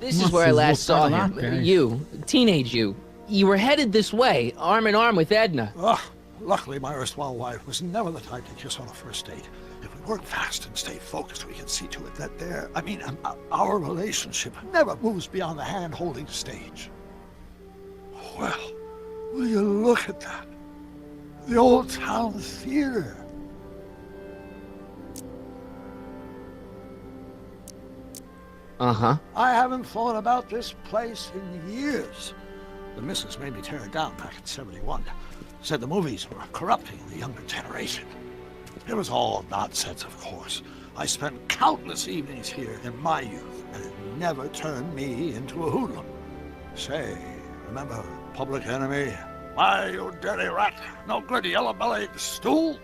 This is where I last saw him. You, teenage you. You were headed this way, arm in arm with Edna. Luckily, my erstwhile wife was never the type to kiss on a first date. If we work fast and stay focused, we can see to it that our relationship never moves beyond the hand-holding stage. Well, will you look at that? The old town theater. Uh-huh. I haven't thought about this place in years. The missus made me tear it down back in '71. Said the movies were corrupting the younger generation. It was all nonsense, of course. I spent countless evenings here in my youth, and it never turned me into a hoodlum. Say, remember Public Enemy? Why, you dirty rat, no good yellow-bellied stool?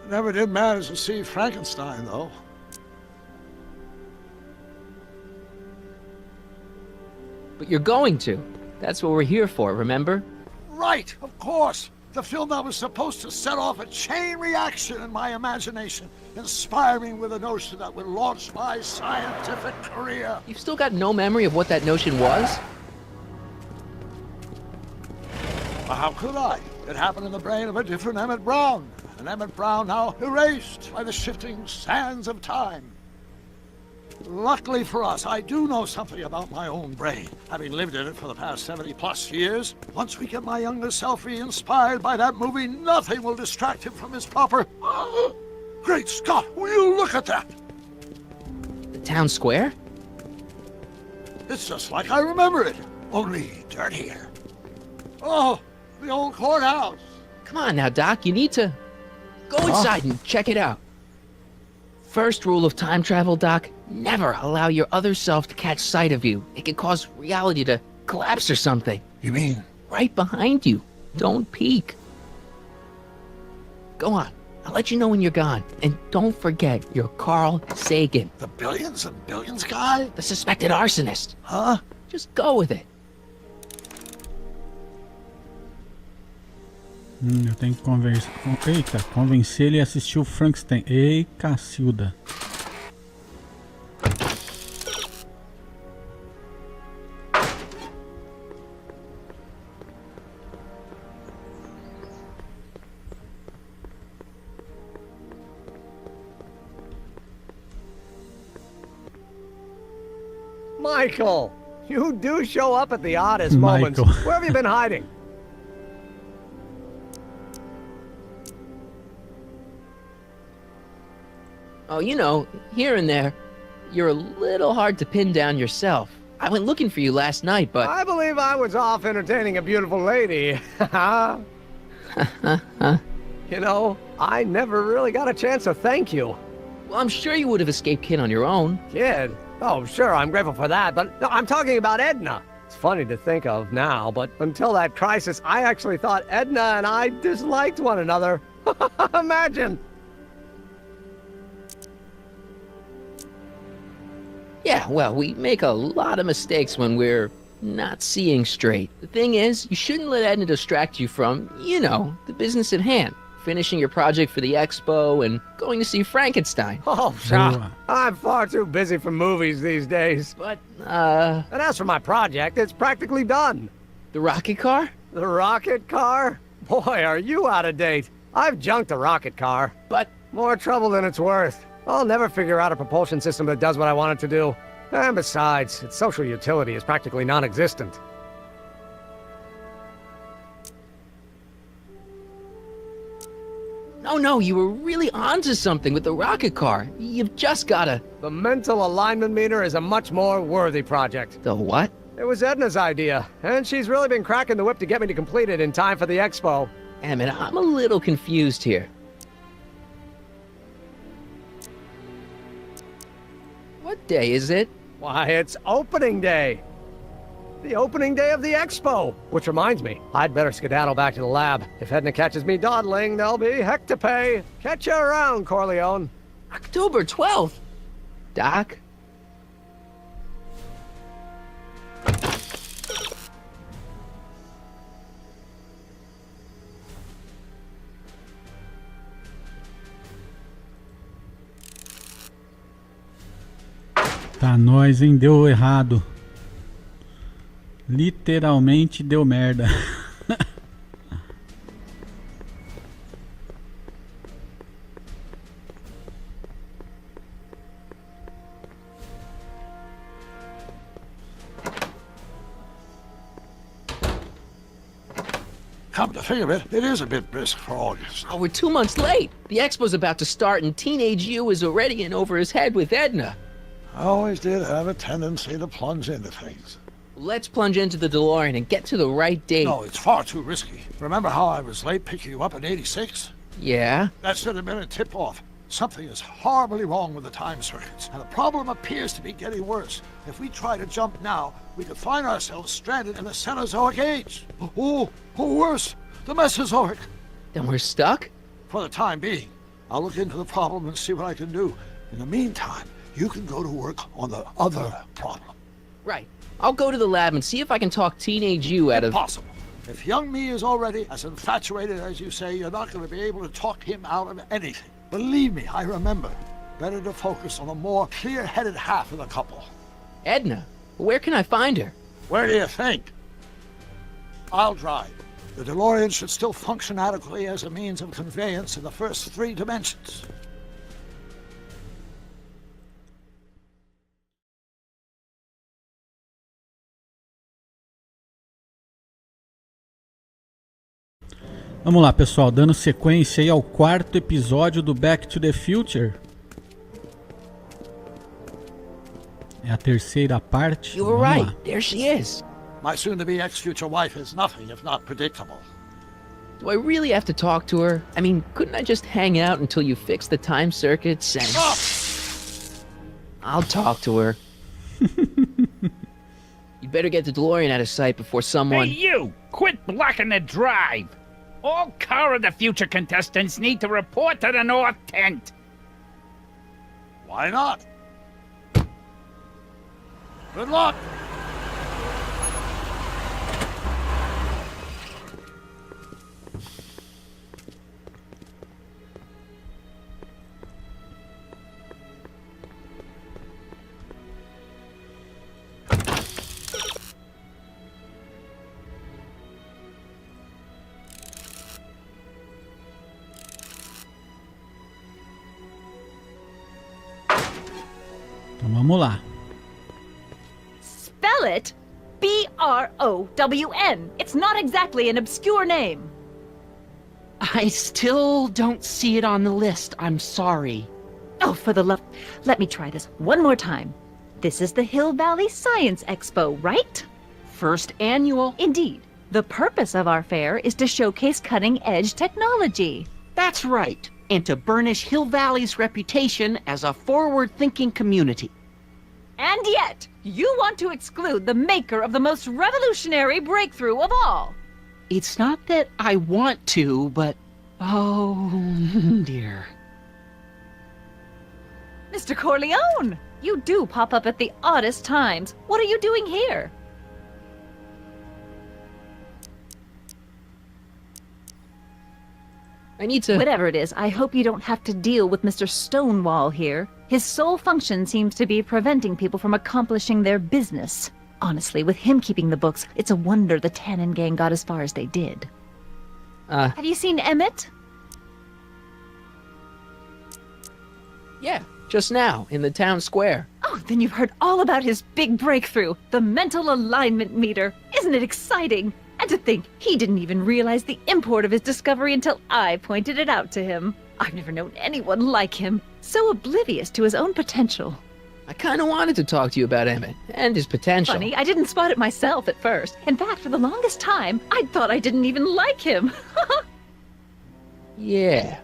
Never did manage to see Frankenstein, though. But you're going to. That's what we're here for, remember? Right, of course. The film that was supposed to set off a chain reaction in my imagination, inspiring with a notion that would launch my scientific career. You've still got no memory of what that notion was? Well, how could I? It happened in the brain of a different Emmett Brown. An Emmett Brown now erased by the shifting sands of time. Luckily for us, I do know something about my own brain, having lived in it for the past 70-plus years. Once we get my younger self re-inspired by that movie, nothing will distract him from his proper... Great Scott, will you look at that? The town square? It's just like I remember it, only dirtier. Oh, the old courthouse. Come on now, Doc, you need to... Go inside and check it out. First rule of time travel, Doc, never allow your other self to catch sight of you. It can cause reality to collapse or something. You mean? Right behind you. Don't peek. Go on. I'll let you know when you're gone. And don't forget, you're Carl Sagan. The billions and billions guy? The suspected arsonist. Huh? Just go with it. Eu tenho que conversar. Eita, convencer ele a assistir o Frankenstein. Ei, Cacilda. Michael, you do show up at the oddest moments. Where have you been hiding? Oh, you know, here and there, you're a little hard to pin down yourself. I went looking for you last night, but... I believe I was off entertaining a beautiful lady. You know, I never really got a chance to thank you. Well, I'm sure you would have escaped Kid on your own. Kid? Oh, sure, I'm grateful for that, but no, I'm talking about Edna. It's funny to think of now, but until that crisis, I actually thought Edna and I disliked one another. Imagine! Yeah, well, we make a lot of mistakes when we're not seeing straight. The thing is, you shouldn't let Edna distract you from, you know, the business at hand. Finishing your project for the expo and going to see Frankenstein. Oh, sure. I'm far too busy for movies these days. But, And as for my project, it's practically done. The rocket car? The rocket car? Boy, are you out of date. I've junked the rocket car. But... More trouble than it's worth. I'll never figure out a propulsion system that does what I want it to do. And besides, its social utility is practically non-existent. No, you were really onto something with the rocket car. You've just gotta... The mental alignment meter is a much more worthy project. The what? It was Edna's idea, and she's really been cracking the whip to get me to complete it in time for the expo. Damn it, I'm a little confused here. What day is it? Why, it's opening day. The opening day of the expo. Which reminds me, I'd better skedaddle back to the lab. If Edna catches me dawdling, there'll be heck to pay. Catch you around, Corleone. October 12th? Doc? Eita, nós, hein? Deu errado. Literalmente deu merda. Come to think of it, it is a bit brisk for August. Oh, we're 2 months late. The expo's about to start and teenage you is already in over his head with Edna. I always did have a tendency to plunge into things. Let's plunge into the DeLorean and get to the right date. No, it's far too risky. Remember how I was late picking you up in '86? Yeah? That should have been a tip-off. Something is horribly wrong with the time circuits, and the problem appears to be getting worse. If we try to jump now, we could find ourselves stranded in the Cenozoic age. Or worse, the Mesozoic. Then we're stuck? For the time being, I'll look into the problem and see what I can do. In the meantime, you can go to work on the other problem. Right. I'll go to the lab and see if I can talk teenage you out of... Impossible. If young me is already as infatuated as you say, you're not going to be able to talk him out of anything. Believe me, I remember. Better to focus on the more clear-headed half of the couple. Edna? Where can I find her? Where do you think? I'll drive. The DeLorean should still function adequately as a means of conveyance in the first 3 dimensions. Vamos lá, pessoal, dando sequência aí ao 4º episódio do Back to the Future. É a terceira parte. You were Vamos right. lá. There she is. My soon-to-be ex-future wife is nothing if not predictable. Do I really have to talk to her? I mean, couldn't I just hang out until you fix the time circuits and... Ah! I'll talk to her. You'd better get the DeLorean out of sight before someone... Hey, you! Quit blocking the drive! All Car of the Future contestants need to report to the North Tent. Why not? Good luck! Então vamos lá. Spell it B-R-O-W-N. It's not exactly an obscure name. I still don't see it on the list. I'm sorry. Oh, for the love... Let me try this one more time. This is the Hill Valley Science Expo, right? First annual. Indeed. The purpose of our fair is to showcase cutting-edge technology. That's right. And to burnish Hill Valley's reputation as a forward-thinking community. And yet, you want to exclude the maker of the most revolutionary breakthrough of all. It's not that I want to, but... Oh, dear. Mr. Corleone, you do pop up at the oddest times. What are you doing here? I need to... Whatever it is, I hope you don't have to deal with Mr. Stonewall here. His sole function seems to be preventing people from accomplishing their business. Honestly, with him keeping the books, it's a wonder the Tannen gang got as far as they did. Have you seen Emmett? Yeah, just now, in the town square. Oh, then you've heard all about his big breakthrough, the mental alignment meter. Isn't it exciting? And to think, he didn't even realize the import of his discovery until I pointed it out to him. I've never known anyone like him, so oblivious to his own potential. I kind of wanted to talk to you about Emmett and his potential. Funny, I didn't spot it myself at first. In fact, for the longest time, I thought I didn't even like him. Yeah.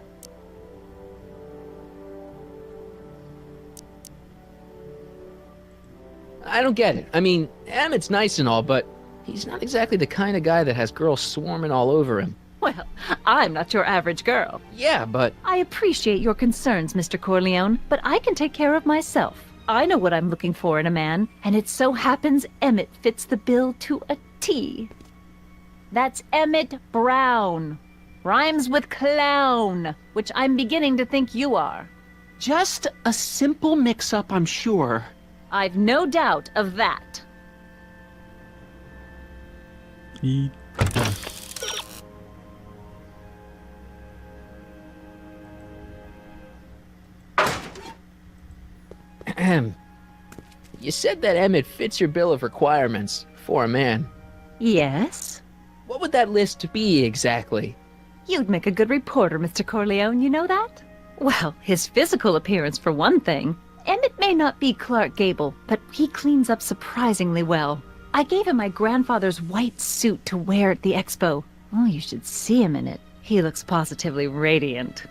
I don't get it. I mean, Emmett's nice and all, but he's not exactly the kind of guy that has girls swarming all over him. Well, I'm not your average girl. Yeah, but... I appreciate your concerns, Mr. Corleone, but I can take care of myself. I know what I'm looking for in a man, and it so happens Emmett fits the bill to a T. That's Emmett Brown. Rhymes with clown, which I'm beginning to think you are. Just a simple mix-up, I'm sure. I've no doubt of that. Eita. Ahem. You said that Emmett fits your bill of requirements for a man. Yes? What would that list be exactly? You'd make a good reporter, Mr. Corleone, you know that? Well, his physical appearance for one thing. Emmett may not be Clark Gable, but he cleans up surprisingly well. I gave him my grandfather's white suit to wear at the expo. Oh, you should see him in it. He looks positively radiant.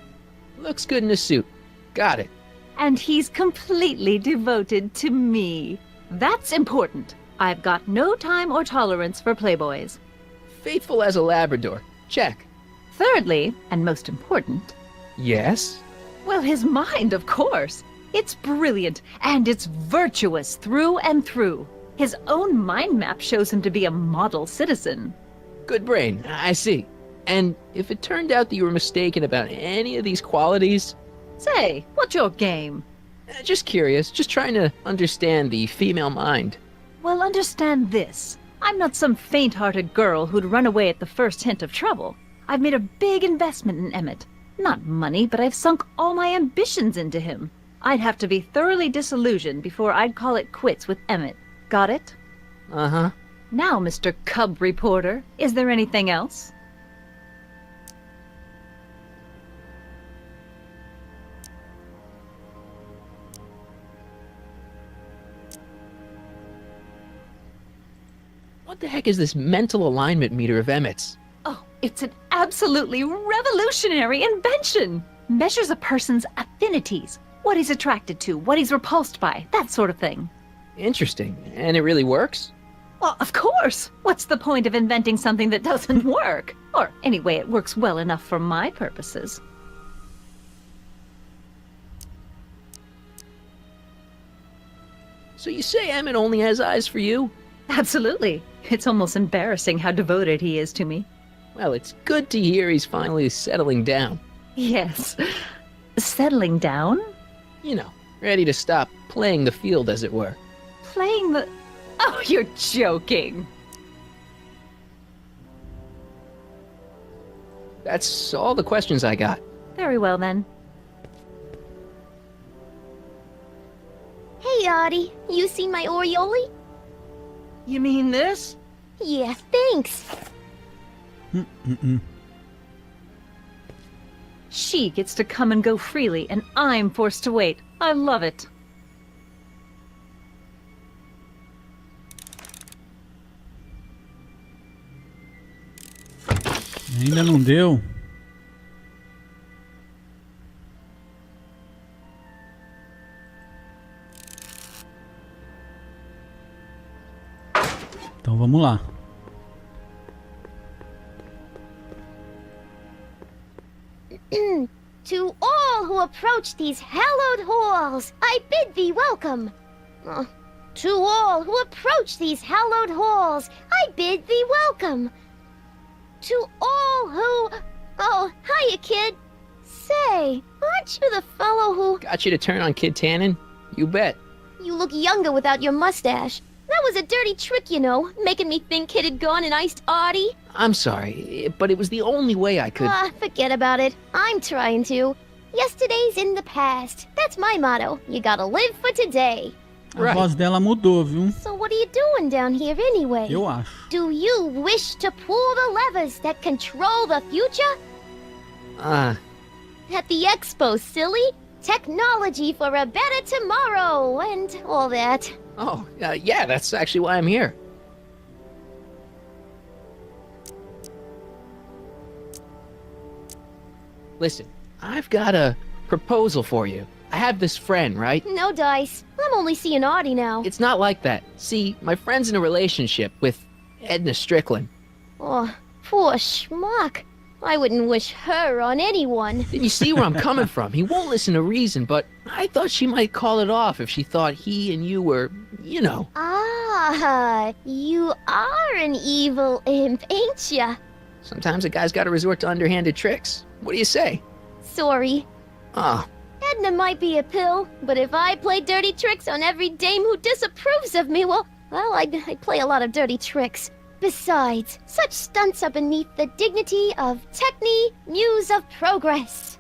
Looks good in a suit. Got it. And he's completely devoted to me. That's important. I've got no time or tolerance for playboys. Faithful as a Labrador. Check. Thirdly, and most important, Yes? well, his mind, of course. It's brilliant, and it's virtuous through and through. His own mind map shows him to be a model citizen. Good brain. I see. And if it turned out that you were mistaken about any of these qualities, Say, what's your game? just curious, just trying to understand the female mind. Well, understand this. I'm not some faint-hearted girl who'd run away at the first hint of trouble. I've made a big investment in Emmett. Not money, but I've sunk all my ambitions into him. I'd have to be thoroughly disillusioned before I'd call it quits with Emmett. Got it? Uh-huh. Now, Mr. Cub Reporter, is there anything else? What the heck is this mental alignment meter of Emmett's? Oh, it's an absolutely revolutionary invention! Measures a person's affinities, what he's attracted to, what he's repulsed by, that sort of thing. Interesting. And it really works? Well, of course! What's the point of inventing something that doesn't work? Or, anyway, it works well enough for my purposes. So you say Emmett only has eyes for you? Absolutely. It's almost embarrassing how devoted he is to me. Well, it's good to hear he's finally settling down. Yes. Settling down? You know, ready to stop playing the field, as it were. Playing the... Oh, you're joking. That's all the questions I got. Very well, then. Hey, Audie, you seen my Oriole? You mean this? Yeah, thanks. She gets to come and go freely, and I'm forced to wait. I love it. Ainda não deu. Então vamos lá. To all who approach these hallowed halls, I bid thee welcome. To all who approach these hallowed halls, I bid thee welcome. To all who... Oh, hiya, kid. Say, aren't you the fellow who... Got you to turn on Kid Tannen? You bet. You look younger without your mustache. That was a dirty trick, you know, making me think Kid had gone and iced Audie. I'm sorry, but it was the only way I could... Forget about it. I'm trying to. Yesterday's in the past. That's my motto. You gotta live for today. A voz dela mudou, viu? So what are you doing down here anyway? Eu acho. Do you wish to pull the levers that control the future? At the expo, silly. Technology for a better tomorrow and all that. Oh, yeah, that's actually why I'm here. Listen, I've got a proposal for you. I have this friend, right? No dice. I'm only seeing Audie now. It's not like that. See, my friend's in a relationship with Edna Strickland. Oh, poor schmuck. I wouldn't wish her on anyone. Then you see where I'm coming from. He won't listen to reason, but I thought she might call it off if she thought he and you were, you know. Ah, you are an evil imp, ain't ya? Sometimes a guy's got to resort to underhanded tricks. What do you say? Sorry. Oh, laudanum might be a pill, but if I play dirty tricks on every dame who disapproves of me, well, I'd play a lot of dirty tricks. Besides, such stunts are beneath the dignity of Techne, Muse of Progress.